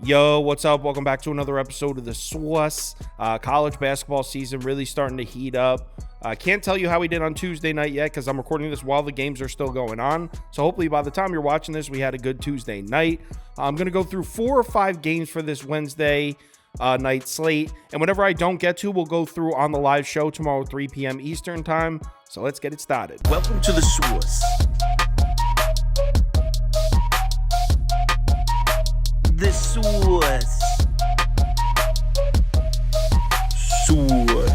Yo, what's up? Welcome back to another episode of the SWUS. College basketball season really starting to heat up. Can't tell you how we did on Tuesday night yet because I'm recording this while the games are still going on. So hopefully by the time you're watching this, we had a good Tuesday night. I'm going to go through 4 or 5 games for this Wednesday night slate. And whatever I don't get to, we'll go through on the live show tomorrow, 3 p.m. Eastern time. So let's get it started. Welcome to the SWUS. The SWUS. SWUS.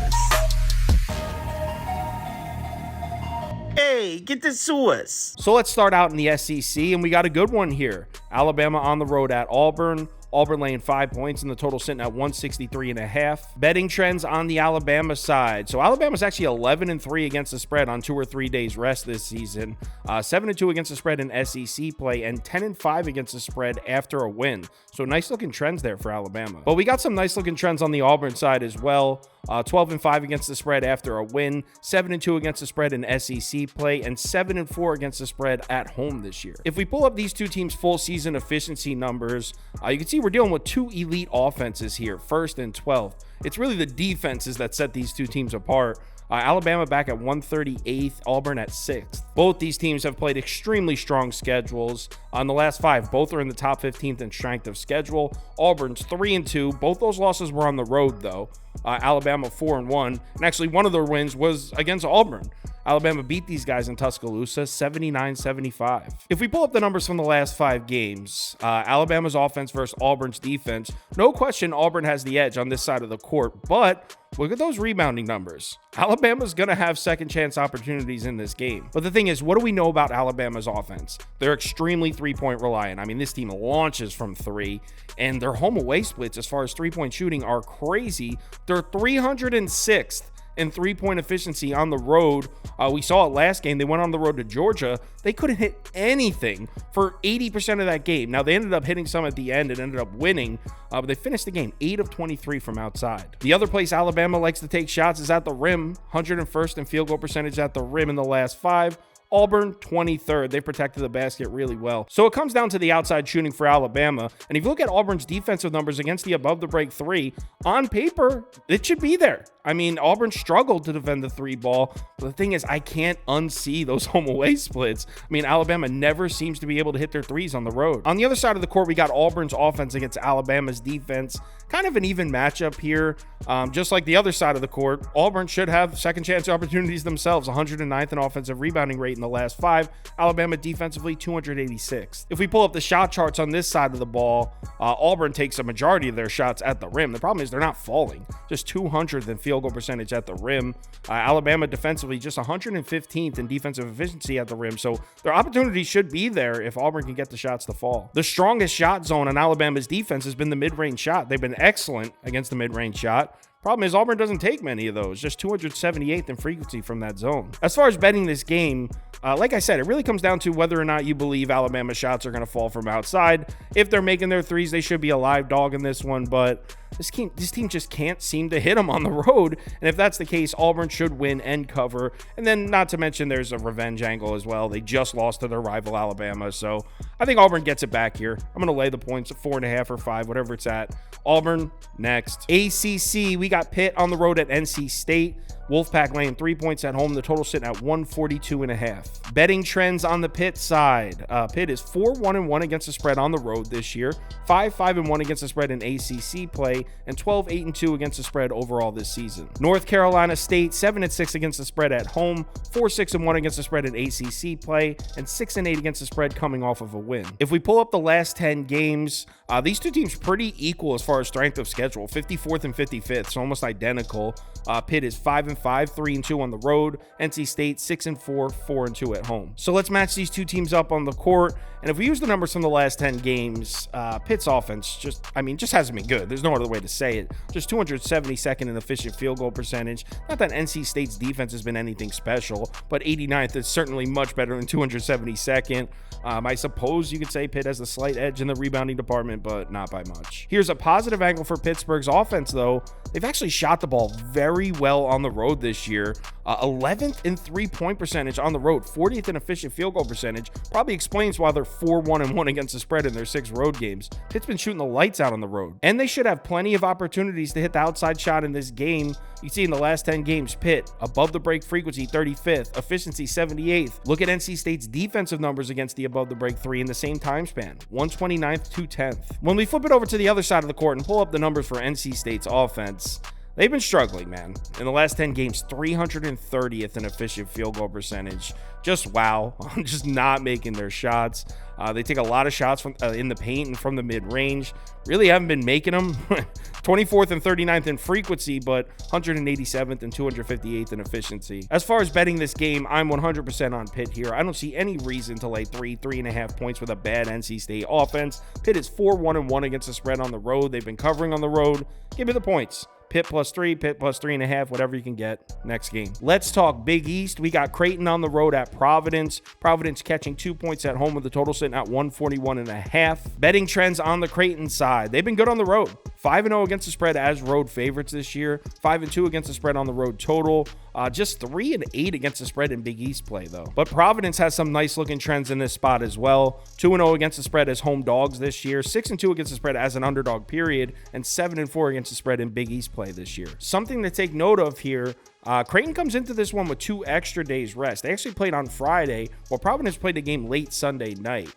Hey, get the SWUS. So let's start out in the SEC, and we got a good one here. Alabama on the road at Auburn. Auburn laying 5 points and the total sitting at 163.5. Betting trends on the Alabama side. So Alabama's actually 11-3 against the spread on 2 or 3 days rest this season. 7-2 against the spread in SEC play and 10-5 against the spread after a win. So nice looking trends there for Alabama. But we got some nice looking trends on the Auburn side as well. 12-5 against the spread after a win, 7-2 against the spread in SEC play, and 7-4 against the spread at home this year. If we pull up these two teams' full season efficiency numbers, you can see we're dealing with 2 elite offenses here, 1st and 12th. It's really the defenses that set these two teams apart. Alabama back at 138th, Auburn at 6th. Both these teams have played extremely strong schedules. On the last 5, both are in the top 15th in strength of schedule. Auburn's 3-2. Both those losses were on the road, though. Alabama 4-1. And actually, one of their wins was against Auburn. Alabama beat these guys in Tuscaloosa 79-75. If we pull up the numbers from the last 5 games, Alabama's offense versus Auburn's defense, no question Auburn has the edge on this side of the court, but look at those rebounding numbers. Alabama's going to have second chance opportunities in this game. But the thing is, what do we know about Alabama's offense? They're extremely three-point reliant. I mean, this team launches from 3, and their home away splits as far as three-point shooting are crazy. They're 306th in three-point efficiency on the road. We saw it last game. They went on the road to Georgia. They couldn't hit anything for 80% of that game. Now, they ended up hitting some at the end and ended up winning, but they finished the game 8 of 23 from outside. The other place Alabama likes to take shots is at the rim, 101st in field goal percentage at the rim in the last 5. Auburn, 23rd. They protected the basket really well. So it comes down to the outside shooting for Alabama. And if you look at Auburn's defensive numbers against the above the break 3, on paper, it should be there. I mean, Auburn struggled to defend the 3 ball. But the thing is, I can't unsee those home away splits. I mean, Alabama never seems to be able to hit their 3s on the road. On the other side of the court, we got Auburn's offense against Alabama's defense. Kind of an even matchup here. Just like the other side of the court, Auburn should have second chance opportunities themselves. 109th in offensive rebounding rate in the last 5. Alabama defensively 286th. If we pull up the shot charts on this side of the ball, Auburn takes a majority of their shots at the rim. The problem is they're not falling. Just 200th in field goal percentage at the rim. Alabama defensively just 115th in defensive efficiency at the rim. So their opportunity should be there if Auburn can get the shots to fall. The strongest shot zone on Alabama's defense has been the mid-range shot. They've been excellent against the mid-range shot. Problem is, Auburn doesn't take many of those, just 278th in frequency from that zone. As far as betting this game, like I said, it really comes down to whether or not you believe Alabama shots are going to fall from outside. If they're making their 3s, they should be a live dog in this one, but this team just can't seem to hit them on the road. And if that's the case, Auburn should win and cover. And then not to mention there's a revenge angle as well. They just lost to their rival Alabama. So I think Auburn gets it back here. I'm going to lay the points at 4.5 or 5, whatever it's at. Auburn next. ACC, we got Pitt on the road at NC State. Wolfpack laying 3 points at home. The total sitting at 142.5. Betting trends on the Pitt side. Pitt is 4-1-1 against the spread on the road this year. 5-5-1 against the spread in ACC play. And 12-8-2 against the spread overall this season. North Carolina State 7-6 against the spread at home. 4-6-1 against the spread in ACC play. And 6-8 against the spread coming off of a win. If we pull up the last 10 games, these two teams pretty equal as far as strength of schedule. 54th and 55th, so almost identical. Pitt is 5-5, 3-2 on the road. NC State 6-4, 4-2 at home. So let's match these two teams up on the court. And if we use the numbers from the last 10 games, Pitt's offense just hasn't been good. There's no other way to say it. Just 272nd in efficient field goal percentage. Not that NC State's defense has been anything special, but 89th is certainly much better than 272nd. I suppose you could say Pitt has a slight edge in the rebounding department, but not by much. Here's a positive angle for Pittsburgh's offense, though. They've actually shot the ball very well on the road this year. 11th in three-point percentage on the road, 40th in efficient field goal percentage. Probably explains why they're 4-1-1 against the spread in their 6 road games. Pitt's been shooting the lights out on the road. And they should have plenty of opportunities to hit the outside shot in this game. You see in the last 10 games, Pitt, above the break frequency, 35th, efficiency, 78th. Look at NC State's defensive numbers against the above the break 3 in the same time span, 129th, 210th. When we flip it over to the other side of the court and pull up the numbers for NC State's offense, they've been struggling, man. In the last 10 games, 330th in efficient field goal percentage. Just wow. Just not making their shots. They take a lot of shots from in the paint and from the mid-range. Really haven't been making them. 24th and 39th in frequency, but 187th and 258th in efficiency. As far as betting this game, I'm 100% on Pitt here. I don't see any reason to lay 3.5 points with a bad NC State offense. Pitt is 4-1-1 against the spread on the road. They've been covering on the road. Give me the points. Pitt +3, Pitt +3.5, whatever you can get. Next game. Let's talk Big East. We got Creighton on the road at Providence. Providence catching 2 points at home with the total sitting at 141.5. Betting trends on the Creighton side. They've been good on the road. 5-0 against the spread as road favorites this year. 5-2 against the spread on the road total. Just 3-8 against the spread in Big East play, though. But Providence has some nice looking trends in this spot as well. 2-0 against the spread as home dogs this year. 6-2 against the spread as an underdog period. And 7-4 against the spread in Big East play this year. Something to take note of here. Creighton comes into this one with 2 extra days rest. They actually played on Friday, while Providence played the game late Sunday night.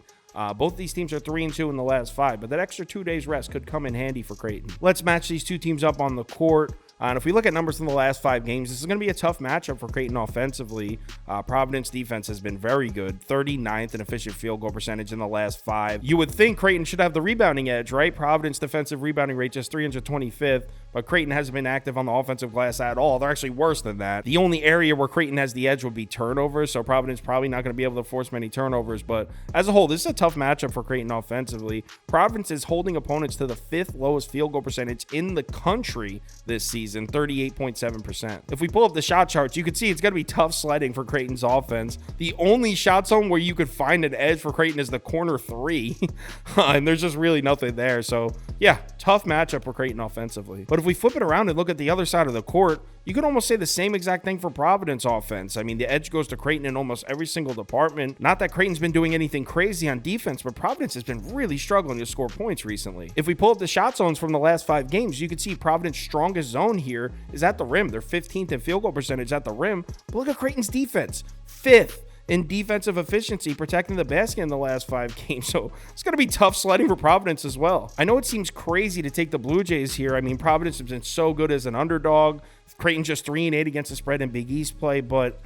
Both these teams are 3-2 in the last 5, but that extra 2 days rest could come in handy for Creighton. Let's match these two teams up on the court. And if we look at numbers from the last 5 games, this is going to be a tough matchup for Creighton offensively. Providence defense has been very good, 39th in efficient field goal percentage in the last 5. You would think Creighton should have the rebounding edge, right? Providence defensive rebounding rate just 325th, but Creighton hasn't been active on the offensive glass at all. They're actually worse than that. The only area where Creighton has the edge would be turnovers, so Providence probably not going to be able to force many turnovers, but as a whole, this is a tough matchup for Creighton offensively. Providence is holding opponents to the 5th lowest field goal percentage in the country this season, 38.7%. If we pull up the shot charts, you can see it's going to be tough sledding for Creighton's offense. The only shot zone where you could find an edge for Creighton is the corner 3, and there's just really nothing there. So yeah, tough matchup for Creighton offensively. But if we flip it around and look at the other side of the court, you could almost say the same exact thing for Providence offense. I mean, the edge goes to Creighton in almost every single department. Not that Creighton's been doing anything crazy on defense, but Providence has been really struggling to score points recently. If we pull up the shot zones from the last 5 games, you can see Providence's strongest zone here is at the rim. They're 15th in field goal percentage at the rim. But look at Creighton's defense, 5th in defensive efficiency, protecting the basket in the last 5 games. So it's going to be tough sledding for Providence as well. I know it seems crazy to take the Blue Jays here. I mean, Providence has been so good as an underdog. Creighton just 3-8 against the spread in Big East play, but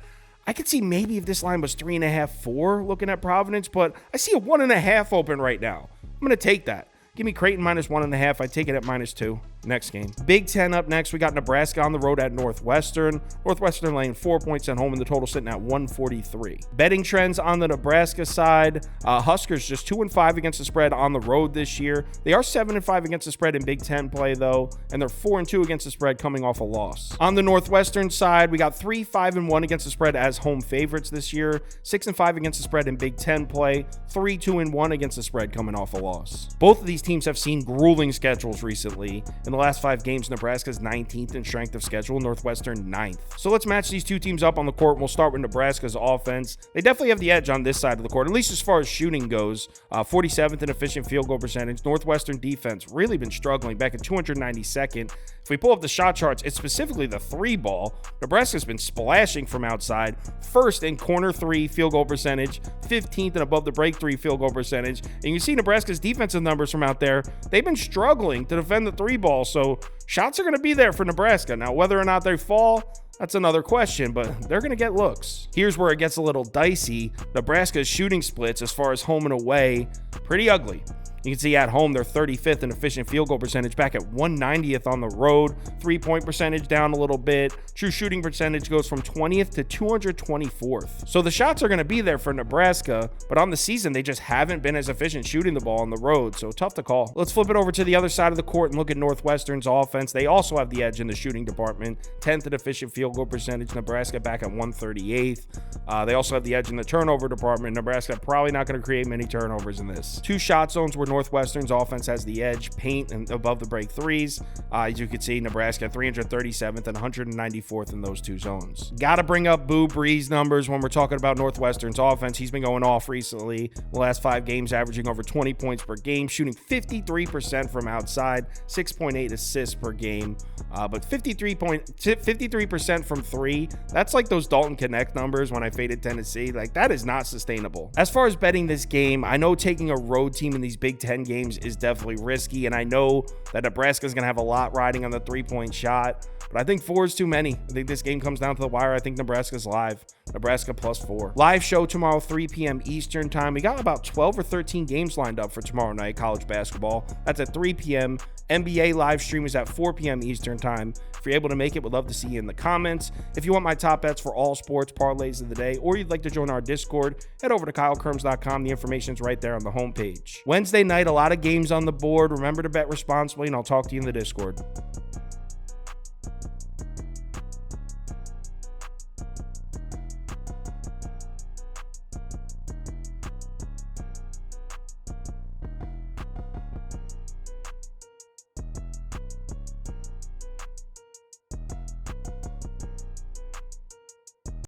I could see maybe if this line was 3.5, 4 looking at Providence, but I see a 1.5 open right now. I'm going to take that. Give me Creighton -1.5. I take it at -2. Next game. Big Ten up next. We got Nebraska on the road at Northwestern. Northwestern laying 4 points at home and the total sitting at 143. Betting trends on the Nebraska side. Huskers just 2-5 against the spread on the road this year. They are 7-5 against the spread in Big Ten play though, and they're 4-2 against the spread coming off a loss. On the Northwestern side, we got 3-5-1 against the spread as home favorites this year. 6-5 against the spread in Big Ten play. 3-2-1 against the spread coming off a loss. Both of these teams have seen grueling schedules recently. In the last 5 games, Nebraska's 19th in strength of schedule, Northwestern 9th. So let's match these two teams up on the court. We'll start with Nebraska's offense. They definitely have the edge on this side of the court, at least as far as shooting goes. 47th in efficient field goal percentage. Northwestern defense really been struggling, back at 292nd. If we pull up the shot charts, it's specifically the 3 ball. Nebraska's been splashing from outside. 1st in corner 3 field goal percentage, 15th and above the break 3 field goal percentage. And you see Nebraska's defensive numbers from out there. They've been struggling to defend the 3 ball. So shots are going to be there for Nebraska. Now, whether or not they fall, that's another question, but they're going to get looks. Here's where it gets a little dicey. Nebraska's shooting splits as far as home and away, pretty ugly. You can see at home, they're 35th in efficient field goal percentage, back at 190th on the road. 3-point percentage down a little bit. True shooting percentage goes from 20th to 224th. So the shots are going to be there for Nebraska, but on the season, they just haven't been as efficient shooting the ball on the road, so tough to call. Let's flip it over to the other side of the court and look at Northwestern's offense. They also have the edge in the shooting department. 10th in efficient field goal percentage. Nebraska back at 138th. They also have the edge in the turnover department. Nebraska probably not going to create many turnovers in this. 2 shot zones where Northwestern's offense has the edge, paint and above the break threes. As you can see, Nebraska 337th and 194th in those two zones. Got to bring up Boo Breeze numbers when we're talking about Northwestern's offense. He's been going off recently. The last 5 games, averaging over 20 points per game, shooting 53% from outside, 6.8 assists per game. But 53% from 3, that's like those Dalton Connect numbers when I faded Tennessee. Like, that is not sustainable. As far as betting this game, I know taking a road team in these Big Ten games is definitely risky, and I know that Nebraska is going to have a lot riding on the 3-point shot, but I think 4 is too many. I think this game comes down to the wire. I think Nebraska's live. Nebraska +4. Live show tomorrow, 3 p.m. Eastern time. We got about 12 or 13 games lined up for tomorrow night, college basketball. That's at 3 p.m. NBA live stream is at 4 p.m. Eastern time. If you're able to make it, we'd love to see you in the comments. If you want my top bets for all sports parlays of the day, or you'd like to join our Discord, head over to KyleKirms.com. The information's right there on the homepage. Wednesday night, a lot of games on the board. Remember to bet responsibly, and I'll talk to you in the Discord.